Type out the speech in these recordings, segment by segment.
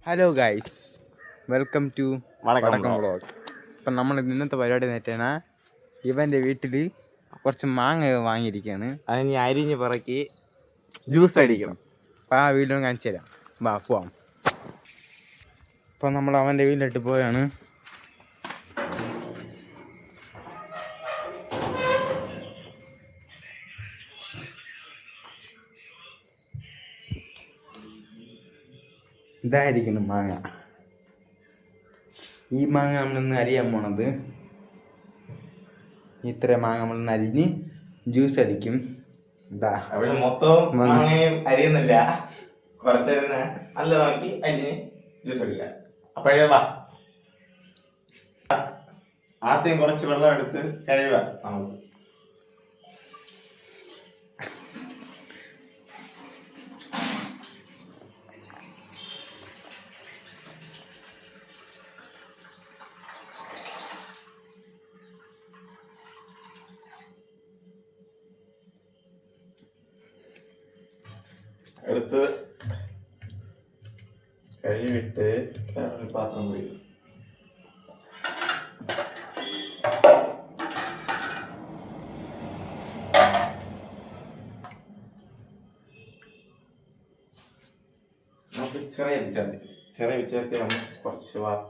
Hello guys, welcome to Vadakkam blog. Vlog. അപ്പം നമ്മൾ ഇന്നത്തെ പരിപാടി നേറ്റാണ് ഇവൻ്റെ വീട്ടിൽ കുറച്ച് മാങ്ങ വാങ്ങിയിരിക്കുകയാണ്. അതിന് അരിഞ്ഞ് പറക്കി ജ്യൂസ് അടിക്കണം. അപ്പം ആ വീഡിയോ കാണിച്ചു തരാം. വാ പോവാം. അപ്പം നമ്മൾ അവൻ്റെ വീട്ടിലിട്ട് പോയാണ്. ഇതായിരിക്കണം മാങ്ങ. ഈ മാങ്ങ നമ്മളിന്ന് അരിയാൻ പോണത്. ഇത്ര മാങ്ങ നമ്മളിന്ന് അരിഞ്ഞ് ജ്യൂസ് അടിക്കും. ഇതാ അവിടെ മൊത്തവും മാങ്ങയും അരിയുന്നില്ല, കുറച്ച് നല്ല നോക്കി അരിഞ്ഞ് ജ്യൂസ് അടിക്കുക. അപ്പോഴേ വാ, ആദ്യം കുറച്ച് വെള്ളം എടുത്ത് കഴുകുക. നമുക്ക് എടുത്ത് കഴുകിയിട്ട് വേറൊരു പാത്രം പോയി നമുക്ക് ചെറിയ വിച്ചാത്തി നമ്മൾ കുറച്ച് വാർത്ത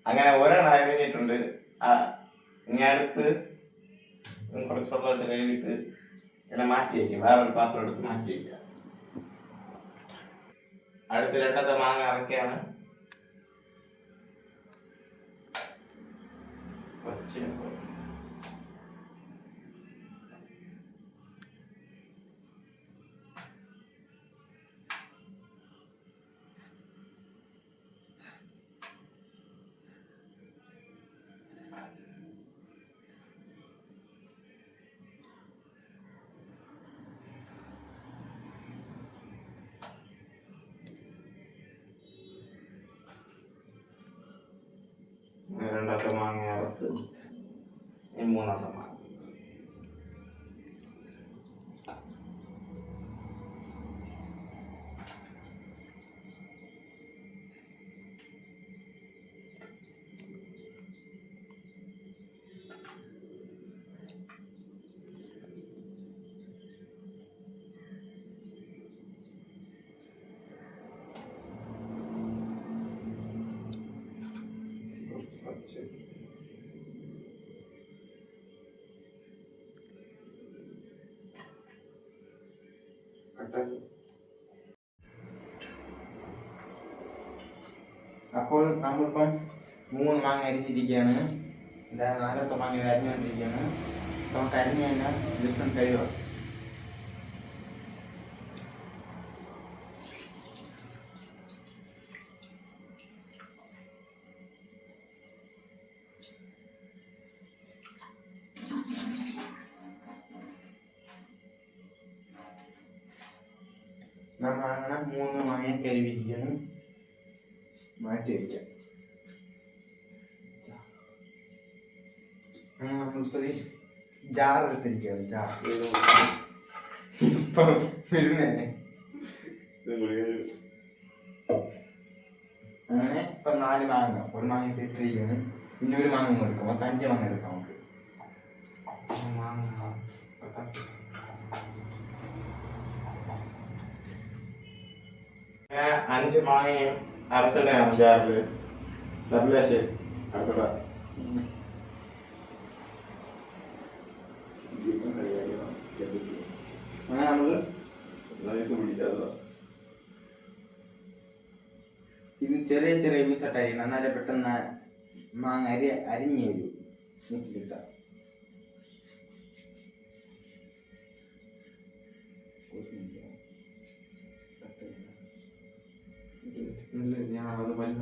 അങ്ങനെ ഒരെണ്ണം അരിഞ്ഞിട്ടുണ്ട്. ഇനി അടുത്ത് കുറച്ച് വെള്ളമായിട്ട് കഴുകിയിട്ട് ഇങ്ങനെ മാറ്റി വയ്ക്കും. വേറൊരു പാത്രം എടുത്ത് മാറ്റി വയ്ക്കുക. അടുത്ത് രണ്ടത്തെ മാങ്ങ ഇറക്കിയാണ് രണ്ടാമത്തെ മാങ്ങ അറുത്ത് മൂന്നാമത്തെ മാങ്ങ അപ്പോൾ നമ്മളിപ്പം 3 മാങ്ങ അരിഞ്ഞിരിക്കുകയാണ്. നാലത്തെ മാങ്ങ അരിഞ്ഞുകൊണ്ടിരിക്കുകയാണ്. അപ്പം നമുക്ക് അരിഞ്ഞ് തന്നെ ജസ്റ്റ് ഒന്ന് കഴിയുക. നമ്മൾ അങ്ങനെ 3 മാങ്ങ കരുവിയിരിക്കുകയാണ്. മാറ്റി വയ്ക്കാം. നമ്മളിപ്പോൾ ജാർ എടുത്തിരിക്കുകയാണ്. ജാർ ഇപ്പം വരുന്നതന്നെ. അങ്ങനെ ഇപ്പം 4 മാങ്ങ, ഒരു മാങ്ങ ഇട്ടിരിക്കുകയാണ്. ഇനി ഒരു മാങ്ങ എടുക്കാം. മൊത്തം 5 മാങ്ങ എടുക്കാം നമുക്ക്. 5 മാങ്ങയും അറുത്തിടാണ് ജാറില്. ഡബിളാശേ അറുത്തിട ചെറിയ ചെറിയ പീസോട്ട് അരിയണം, എന്നാലേ പെട്ടെന്ന് മാങ്ങ അരിഞ്ഞ് വരും. മിക്സിയിലിട്ടാ ഞാൻ അത് വലിയ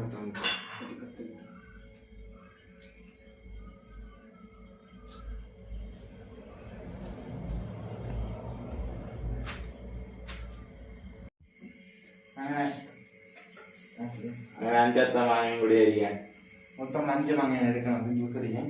അങ്ങനെ അങ്ങനെ 5 മാങ്ങയും കൂടി ആയിരിക്കാൻ മൊത്തം 5 മാങ്ങയാണ് എടുക്കണം ജ്യൂസ് അടിക്കാൻ.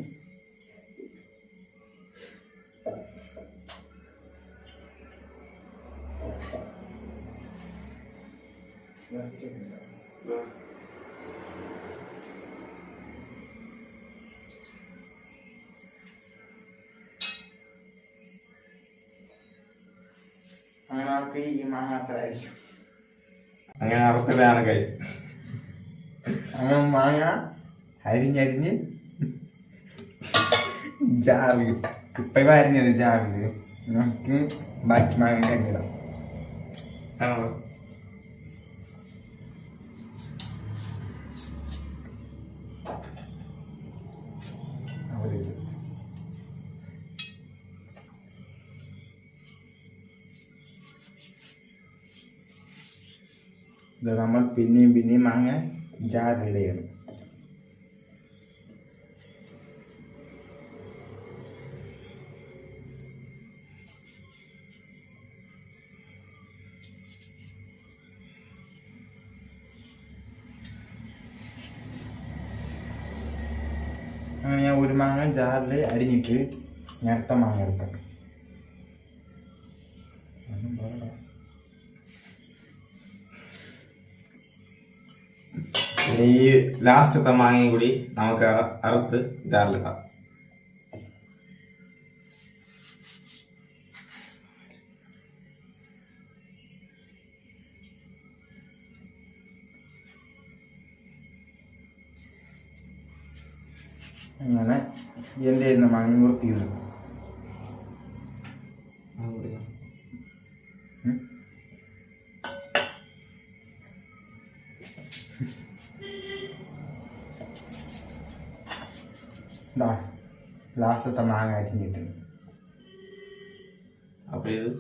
അങ്ങനെ നമുക്ക് ഈ മാങ്ങ അത്ര ആയിരിക്കും. അങ്ങനെ അറുത്തിടാണ് കഴിച്ച്. അങ്ങനെ മാങ്ങ അരിഞ്ഞരിഞ്ഞ് ജാറിൽ ഇപ്പം അരിഞ്ഞത് ജാറിൽ നമുക്ക് ബാക്കി മാങ്ങ അരിഞ്ഞിടാം. ഇത് നമ്മൾ പിന്നെയും മാങ്ങ ജാറിലിടണം. അങ്ങനെ ഞാൻ ഒരു മാങ്ങ ജാറിൽ അരിഞ്ഞിട്ട് ഞാൻ അടുത്ത മാങ്ങ എടുക്കാം. ഈ ലാസ്റ്റത്തെ മാങ്ങയും കൂടി നമുക്ക് അറുത്ത് ജാറിലിടാം. അങ്ങനെ എൻ്റെ ഇരുന്ന മാങ്ങയും കൂടെ തീർന്നു. ലാസ്റ്റത്തെ മാങ്ങ അരിഞ്ഞിട്ടുണ്ട്. അപ്പൊ ഇത്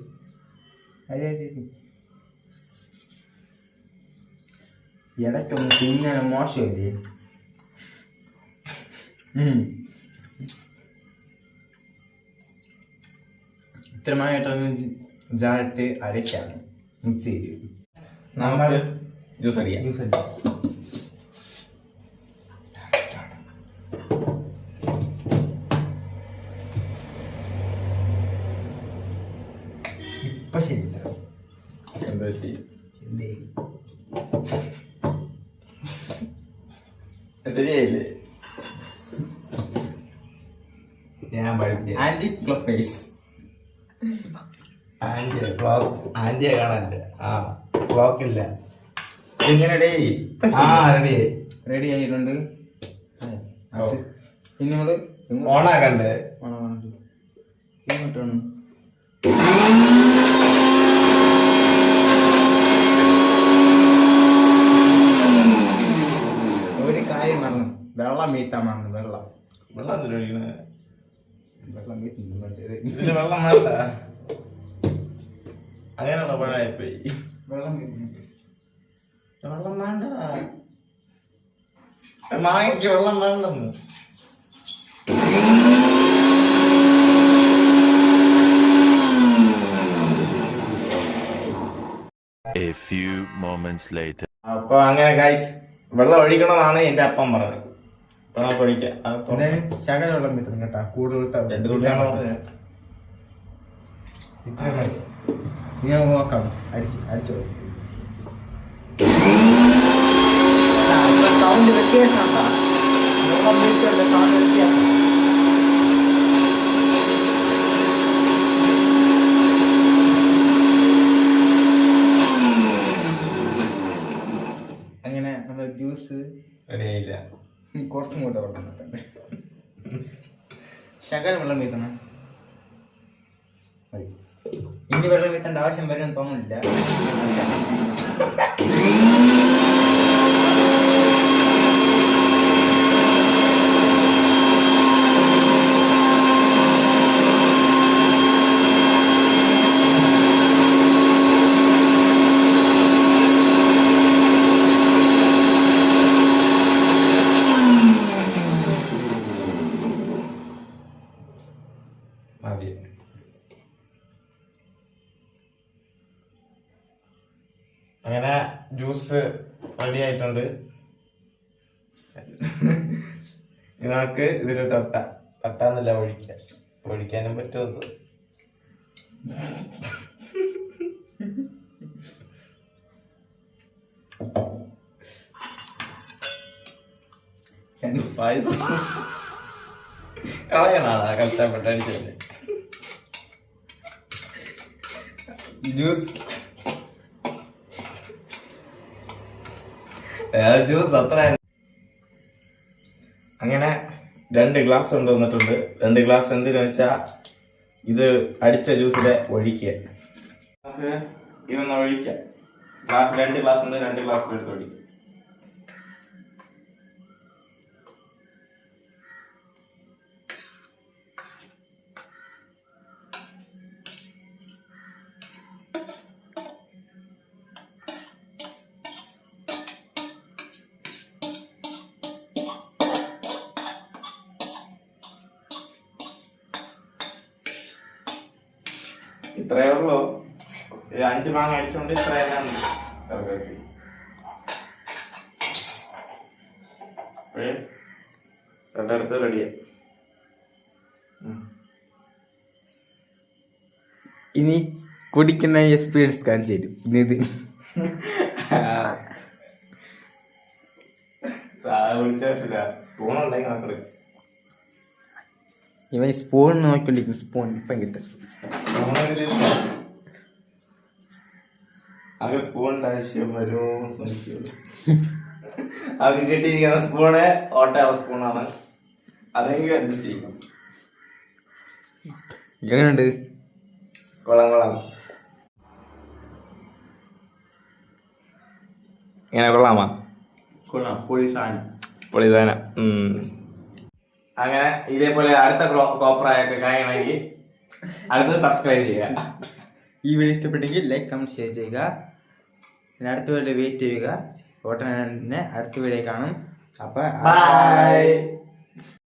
ഇടയ്ക്കൊന്ന് തിന്നാൻ മോശമല്ലേ? ഇത്ര മാങ്ങായിട്ടൊന്ന് ജാറിട്ട് അരയ്ക്കാണ് മിക്സ് ചെയ്ത് നമുക്ക് ജ്യൂസ് അടിക്കാം. ജ്യൂസ് അടിക്കാം. ഇപ്പൊ ശരിയില്ല. എന്താ പറ്റി? ശരിയായില്ലേ? ഞാൻ പഠിപ്പിച്ച ആന്റി ക്ലോക്ക് വൈസ്. ആന്റിയെ കാണാനില്ല. ആ ക്ലോക്ക് ഇല്ല. എങ്ങനെ റെഡി? ആ റെഡി റെഡി ആയിട്ടുണ്ട്. ഇങ്ങോട്ട് ഓണാക്കണ്ടേ? ഇങ്ങോട്ടാണ് ഒരു കാര്യം മറന്നു. വെള്ളം വീത്താൻ മറന്നു. വെള്ളം എന്തിനാ ഒഴിക്കണേ? വെള്ളം വീട്ടുന്നുണ്ട്. ഇതില് വെള്ളം വേണ്ട. അങ്ങനെയുള്ള പഴയപ്പോയി. വെള്ളം വീട്ടുന്നുണ്ട്. വെള്ളം വേണ്ട. മാങ്ങയ്ക്ക് വെള്ളം വേണ്ടെന്ന്. A few moments later. അപ്പൊ അങ്ങനെ ഗൈസ് വെള്ളം ഒഴിക്കണമെന്നാണ് എന്റെ അപ്പം പറഞ്ഞത്. അപ്പൊ നമുക്ക് ഒഴിക്കാം. ശകല വെള്ളം വീട്ടുന്നു കേട്ടാ. കൂടുതൽ 2 തുള്ളിയാണോ പറഞ്ഞത്? ഇത്ര മതി. ഞാൻ നോക്കാം. അടിച്ചോ. സൗണ്ട് വ്യത്യാസമുണ്ടോ? വെള്ളം വീട്ടുണ്ട്. സൗണ്ട് വ്യത്യാസം. അങ്ങനെ നമ്മുടെ ജ്യൂസ് റെഡിയായില്ല. കുറച്ചും കൂടെ വെള്ളം തന്നെ. ശകലം വെള്ളം വീട്ടണം. ഇനി വെള്ളം വീത്തേണ്ട ആവശ്യം വരുമെന്ന് തോന്നുന്നില്ല. മതി. അങ്ങനെ ജ്യൂസ് റെഡി ആയിട്ടുണ്ട്. നമുക്ക് ഇതിൽ തട്ടാന്നില്ല, ഒഴിക്കാനും പറ്റുമോ? പായസം കളയണാ കഷ്ടപ്പെട്ട് അടിച്ചല്ലേ. ജ്യൂസ് അത്ര. അങ്ങനെ 2 ഗ്ലാസ് കൊണ്ടുവന്നിട്ടുണ്ട്. 2 ഗ്ലാസ് എന്തിനാ വെച്ചാ ഇത് അടിച്ച ജ്യൂസിലെ ഒഴിക്കുക. നമുക്ക് ഇതൊന്ന് ഒഴിക്കാം. 2 ഗ്ലാസ് ഉണ്ട്, 2 ഗ്ലാസ് എടുത്ത് ഒഴിക്കുക. ഇത്രയേ ഉള്ളൂ. 5 മാങ്ങ അടിച്ചോണ്ട് ഇത്രയെല്ലാം രണ്ടടുത്ത് റെഡിയാ. ഇനി കുടിക്കുന്ന എക്സ്പീരിയൻസ് കാണിച്ചു തരും. ഇത് സ്പൂൺ ഉണ്ടെങ്കിൽ നോക്കട്ടെ. ഇവൻ സ്പൂൺ നോക്കിക്കൊണ്ടിരിക്കും. സ്പൂൺ ഇപ്പം കിട്ടും. അത് സ്പൂണിന്റെ ആവശ്യം വരുമോ? അത് കിട്ടിയിരിക്കുന്ന സ്പൂണ് ഓട്ടയുള്ള സ്പൂണാണ്. അതെങ്കിലും അഡ്ജസ്റ്റ് ചെയ്യും. എങ്ങനെയുണ്ട്? കൊള്ളാം. ഇങ്ങനെ കൊള്ളാമാ? കൊള്ളാം. പൊളി സാധനം. അങ്ങനെ ഇതേപോലെ അടുത്ത കോപ്രായൊക്കെ കഴിയണമെങ്കിൽ അടുത്ത് സബ്സ്ക്രൈബ് ചെയ്യുക. ഈ വീഡിയോ ഇഷ്ടപ്പെട്ടെങ്കിൽ ലൈക്ക്, കമന്റ്, ഷെയർ ചെയ്യുക. അടുത്ത വീഡിയോ വെയിറ്റ് ചെയ്യുക. ഉടനെ അടുത്ത വീഡിയോ കാണും. അപ്പം ബൈ.